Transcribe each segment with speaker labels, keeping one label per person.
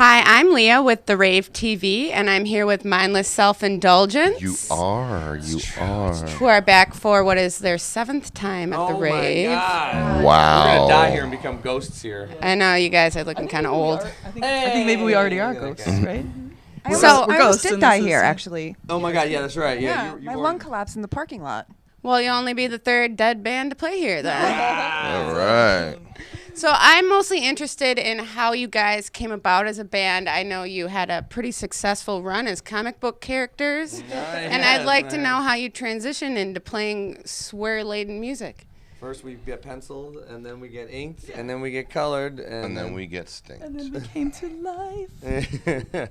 Speaker 1: Hi, I'm Leah with the Rave TV, and I'm here with Mindless Self Indulgence.
Speaker 2: You are.
Speaker 1: Who are back for what is their 7th time at the Rave.
Speaker 3: Oh my God.
Speaker 2: Wow.
Speaker 3: We're going to die here and become ghosts here.
Speaker 1: I know, you guys are looking kind of old.
Speaker 4: I think maybe we already are ghosts, right?
Speaker 1: So-
Speaker 4: we're
Speaker 1: I
Speaker 4: ghosts.
Speaker 5: almost did
Speaker 4: and
Speaker 5: die
Speaker 4: this
Speaker 5: here,
Speaker 4: is-
Speaker 5: actually.
Speaker 3: Oh my God, yeah, that's right.
Speaker 5: Yeah,
Speaker 3: you
Speaker 5: my lung collapsed in the parking lot.
Speaker 1: Well, you'll only be the 3rd dead band to play here then.
Speaker 2: All right.
Speaker 1: So I'm mostly interested in how you guys came about as a band. I know you had a pretty successful run as comic book characters. And I'd like to know how you transitioned into playing swear-laden music.
Speaker 3: First we get penciled, and then we get inked, and then we get colored,
Speaker 2: And then we get stinked.
Speaker 4: And then we came to life.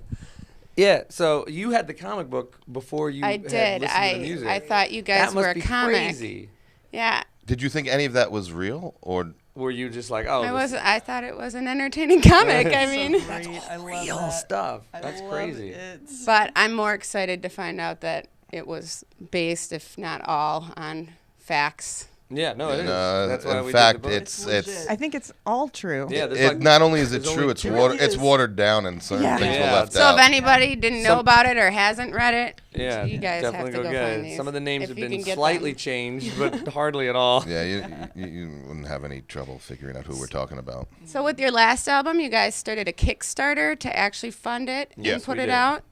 Speaker 3: Yeah, so you had the comic book before you
Speaker 1: I
Speaker 3: had
Speaker 1: did.
Speaker 3: listened to the music.
Speaker 1: I thought you guys
Speaker 3: that
Speaker 1: were
Speaker 3: must
Speaker 1: a
Speaker 3: be
Speaker 1: comic.
Speaker 3: crazy.
Speaker 1: Yeah.
Speaker 2: Did you think any of that was real, or
Speaker 3: Were you just like, oh,
Speaker 1: I thought it was an entertaining comic. I mean,
Speaker 4: I love
Speaker 3: real
Speaker 4: that.
Speaker 3: stuff?
Speaker 4: I
Speaker 3: That's
Speaker 4: love
Speaker 3: crazy.
Speaker 4: it.
Speaker 1: but I'm more excited to find out that it was based, if not all, on facts.
Speaker 3: Yeah, no, it is.
Speaker 2: No,
Speaker 3: That's why
Speaker 2: in
Speaker 3: we
Speaker 2: fact,
Speaker 3: did the book.
Speaker 2: it's
Speaker 4: legit.
Speaker 5: I think it's all true.
Speaker 3: Yeah, there's
Speaker 2: it.
Speaker 3: like,
Speaker 2: Not only is it
Speaker 3: there's
Speaker 2: true,
Speaker 3: only
Speaker 2: it's
Speaker 3: two-
Speaker 2: water.
Speaker 4: really
Speaker 2: It's
Speaker 4: is.
Speaker 2: watered down, and certain
Speaker 5: Yeah.
Speaker 2: things were
Speaker 3: Yeah.
Speaker 2: left
Speaker 1: So
Speaker 2: out.
Speaker 1: if anybody didn't know
Speaker 3: Some-
Speaker 1: about it or hasn't read it,
Speaker 3: Yeah,
Speaker 1: you guys have
Speaker 3: definitely
Speaker 1: to go
Speaker 3: get
Speaker 1: find
Speaker 3: it.
Speaker 1: these.
Speaker 3: Some of the names
Speaker 1: if
Speaker 3: have
Speaker 1: you
Speaker 3: been
Speaker 1: can get
Speaker 3: slightly
Speaker 1: them.
Speaker 3: changed, but hardly at all.
Speaker 2: Yeah, you wouldn't have any trouble figuring out who we're talking about.
Speaker 1: So with your last album, you guys started a Kickstarter to actually fund it and
Speaker 2: Yes,
Speaker 1: put
Speaker 3: we
Speaker 1: it
Speaker 3: did.
Speaker 1: out.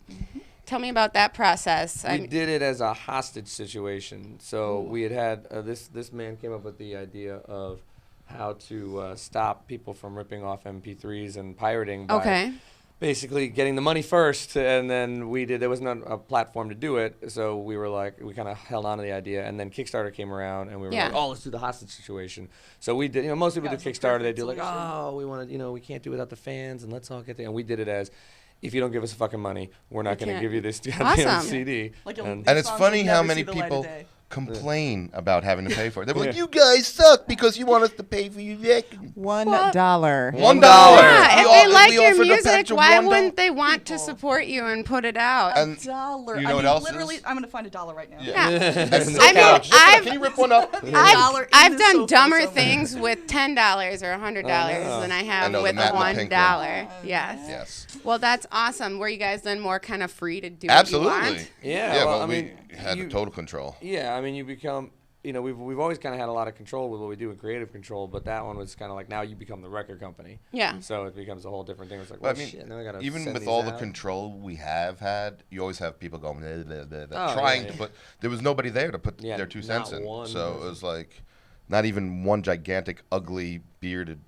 Speaker 1: Tell me about that process.
Speaker 3: We did it as a hostage situation. So we had this man came up with the idea of how to stop people from ripping off MP3s and pirating by
Speaker 1: Okay.
Speaker 3: basically getting the money first, and then there was not a platform to do it, so we were like, we kind of held on to the idea, and then Kickstarter came around, and we were
Speaker 1: Yeah.
Speaker 3: like, oh, let's do the hostage situation. So we did, most people do
Speaker 4: That's a
Speaker 3: Kickstarter, they
Speaker 4: perfect
Speaker 3: do like,
Speaker 4: solution.
Speaker 3: oh, we want to, we can't do it without the fans, and let's all get there, and we did it as, if you don't give us fucking money, we're not going to
Speaker 1: can't.
Speaker 3: give you this goddamn
Speaker 1: Awesome.
Speaker 3: CD.
Speaker 4: Like
Speaker 3: and
Speaker 2: And it's
Speaker 4: songs
Speaker 2: funny
Speaker 4: will
Speaker 2: how
Speaker 4: never
Speaker 2: many
Speaker 4: see the light of
Speaker 2: people
Speaker 4: day.
Speaker 2: complain about having to pay for it. They were like,
Speaker 3: Yeah.
Speaker 2: "You guys suck because you want us to pay for your record."
Speaker 5: $1.
Speaker 2: $1.
Speaker 1: Yeah, if they like
Speaker 2: we
Speaker 1: your
Speaker 2: offered a
Speaker 1: music,
Speaker 2: package of
Speaker 1: why
Speaker 2: $1.
Speaker 1: wouldn't they want to support you and put it out?
Speaker 2: And
Speaker 4: $1.
Speaker 2: you know
Speaker 4: I
Speaker 2: what
Speaker 4: mean,
Speaker 2: else
Speaker 4: literally,
Speaker 2: is?
Speaker 4: I'm gonna find $1 right now.
Speaker 1: Yeah.
Speaker 2: That's
Speaker 3: No
Speaker 1: I mean,
Speaker 3: couch.
Speaker 2: Can you rip one up?
Speaker 4: $1
Speaker 1: I've
Speaker 4: in the
Speaker 1: done
Speaker 4: sofa
Speaker 1: dumber
Speaker 4: somewhere.
Speaker 1: things with $10 or $100
Speaker 3: know.
Speaker 1: than I
Speaker 2: I
Speaker 1: have
Speaker 2: know, the
Speaker 1: with
Speaker 2: matte and the pink
Speaker 1: $1. Yes.
Speaker 2: Yes.
Speaker 1: Well, that's awesome. Were you guys then more kind of free to do
Speaker 2: Absolutely.
Speaker 1: what you want?
Speaker 3: Yeah,
Speaker 2: Yeah,
Speaker 3: well,
Speaker 2: but
Speaker 3: I
Speaker 2: we
Speaker 3: mean,
Speaker 2: had the
Speaker 3: you-
Speaker 2: total control.
Speaker 3: Yeah, I mean, you become, we've always kind of had a lot of control with what we do in creative control, but that one was kind of like, now you become the record company.
Speaker 1: Yeah.
Speaker 3: So it becomes a whole different thing. It's like,
Speaker 2: But
Speaker 3: well,
Speaker 2: I mean,
Speaker 3: shit, now I gotta
Speaker 2: even
Speaker 3: send
Speaker 2: with
Speaker 3: these
Speaker 2: all the
Speaker 3: out.
Speaker 2: control we have had, you always have people going, blah, blah, blah, blah,
Speaker 3: Oh,
Speaker 2: trying
Speaker 3: yeah,
Speaker 2: to
Speaker 3: yeah.
Speaker 2: put. There was nobody there to put
Speaker 3: Yeah,
Speaker 2: their 2
Speaker 3: not
Speaker 2: cents in.
Speaker 3: one
Speaker 2: So it
Speaker 3: person.
Speaker 2: was like, not even one gigantic, ugly, bearded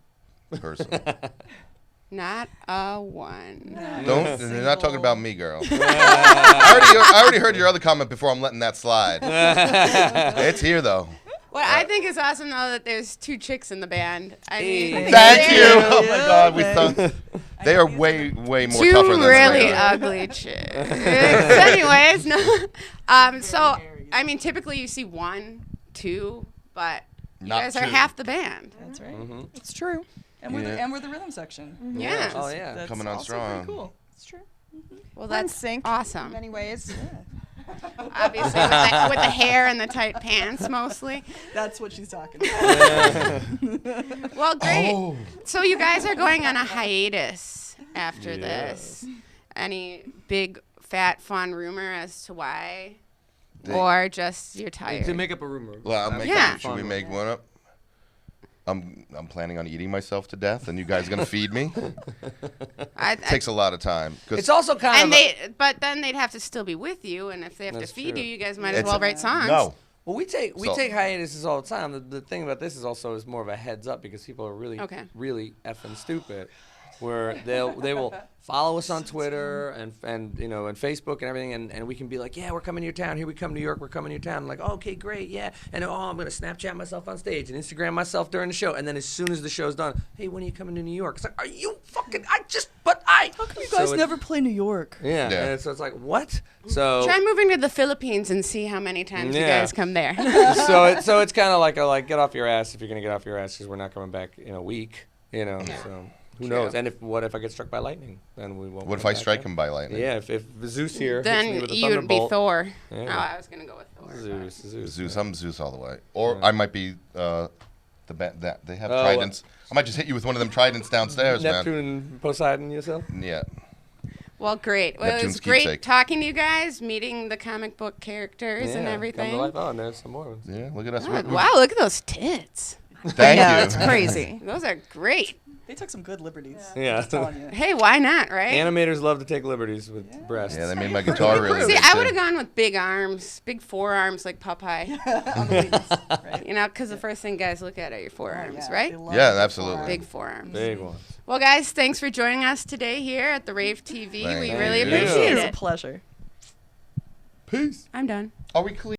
Speaker 2: person.
Speaker 1: Not a one.
Speaker 2: Don't. You're not talking about me, girl. I already heard your other comment before. I'm letting that slide. It's here though.
Speaker 1: What I think is awesome, though, that there's 2 chicks in the band. I mean,
Speaker 3: Hey.
Speaker 2: Thank you.
Speaker 1: they're
Speaker 2: Oh my God, we
Speaker 4: Yeah.
Speaker 2: thought they are way more
Speaker 1: 2
Speaker 2: tougher than
Speaker 1: really
Speaker 2: we are.
Speaker 1: ugly chicks. Anyways, no. So, I mean, typically you see 1, 2, but you
Speaker 2: Not
Speaker 1: guys are
Speaker 2: 2.
Speaker 1: half the band.
Speaker 4: That's right.
Speaker 3: Mm-hmm.
Speaker 5: It's true.
Speaker 4: And we're
Speaker 2: Yeah.
Speaker 4: the rhythm section.
Speaker 1: Yeah.
Speaker 3: Oh, yeah.
Speaker 4: That's
Speaker 2: Coming on
Speaker 4: also
Speaker 2: strong.
Speaker 4: Pretty cool.
Speaker 5: It's true.
Speaker 1: Well,
Speaker 5: We're in
Speaker 1: that's
Speaker 5: sync
Speaker 1: awesome.
Speaker 5: in many ways.
Speaker 1: Obviously, with the hair and the tight pants, mostly.
Speaker 4: That's what she's talking about.
Speaker 1: Well, great.
Speaker 2: Oh.
Speaker 1: So you guys are going on a hiatus after
Speaker 3: Yeah.
Speaker 1: this. Any big, fat, fun rumor as to why?
Speaker 2: They-
Speaker 1: Or just you're tired?
Speaker 3: To make up a rumor.
Speaker 2: Well,
Speaker 1: Yeah.
Speaker 2: should we make one up? I'm planning on eating myself to death, and you guys gonna feed me? It takes a lot of time. 'Cause
Speaker 3: It's also kind
Speaker 1: and
Speaker 3: of.
Speaker 1: but then they'd have to still be with you, and if they have
Speaker 3: That's
Speaker 1: to feed
Speaker 3: true.
Speaker 1: you, you guys might as
Speaker 2: it's
Speaker 1: well write songs.
Speaker 2: No.
Speaker 3: Well, we take
Speaker 2: So-
Speaker 3: hiatuses all the time. The thing about this is also is more of a heads up because people are really
Speaker 1: Okay.
Speaker 3: really effing stupid, where they will follow us on Twitter and Facebook and everything, and we can be like, yeah, we're coming to your town. Here we come, New York. We're coming to your town. I'm like, okay, great, yeah. And I'm gonna Snapchat myself on stage and Instagram myself during the show. And then as soon as the show's done, hey, when are you coming to New York? It's like, are you fucking?
Speaker 4: How come you guys never play New York?
Speaker 3: Yeah.
Speaker 2: Yeah.
Speaker 3: And so it's like, what? So
Speaker 1: Try moving to the Philippines and see how many times you
Speaker 3: Yeah.
Speaker 1: guys come there.
Speaker 3: so it's kind of like get off your ass if you're gonna get off your ass because we're not coming back in a week. So who knows? And what if I get struck by lightning? Then we won't.
Speaker 2: What if
Speaker 3: come
Speaker 2: I
Speaker 3: back
Speaker 2: strike
Speaker 3: then.
Speaker 2: him by lightning?
Speaker 3: Yeah, if Zeus here hits me
Speaker 1: Then
Speaker 3: with a
Speaker 1: you would be
Speaker 3: thunderbolt.
Speaker 1: Thor.
Speaker 3: Yeah.
Speaker 1: Oh, I was gonna go with Thor.
Speaker 3: Zeus.
Speaker 2: Zeus, I'm Zeus all the way. Or I might be That they have tridents. I might just hit you with one of them tridents downstairs,
Speaker 3: Neptune
Speaker 2: man.
Speaker 3: and Poseidon yourself?
Speaker 2: Yeah.
Speaker 1: Well, great. Well, it was
Speaker 2: Neptune's
Speaker 1: great
Speaker 2: keepsake.
Speaker 1: talking to you guys, meeting the comic book characters and
Speaker 3: Come
Speaker 1: everything.
Speaker 3: to life. Oh, and there's some more ones.
Speaker 2: Yeah, look at us.
Speaker 1: Oh, wow, look at those tits.
Speaker 2: Thank
Speaker 5: Yeah,
Speaker 2: you.
Speaker 5: it's crazy.
Speaker 1: Those are great.
Speaker 4: They took some good liberties.
Speaker 3: Yeah.
Speaker 4: Just telling you.
Speaker 1: Hey, why not, right?
Speaker 3: Animators love to take liberties with breasts.
Speaker 2: Yeah, they made my guitar really
Speaker 1: See,
Speaker 2: big,
Speaker 1: I
Speaker 2: too.
Speaker 1: would have gone with big arms, big forearms like Popeye.
Speaker 4: On the wings, right?
Speaker 1: You know, because the first thing guys look at are your forearms, right?
Speaker 4: They love
Speaker 2: Yeah,
Speaker 4: big
Speaker 2: absolutely.
Speaker 4: forearms.
Speaker 1: Big forearms.
Speaker 3: Big ones.
Speaker 1: Well, guys, thanks for joining us today here at the Rave TV. We
Speaker 2: Thank
Speaker 1: really
Speaker 2: you.
Speaker 1: appreciate
Speaker 4: It was a
Speaker 1: it.
Speaker 4: pleasure.
Speaker 2: Peace.
Speaker 1: I'm done.
Speaker 2: Are we clear?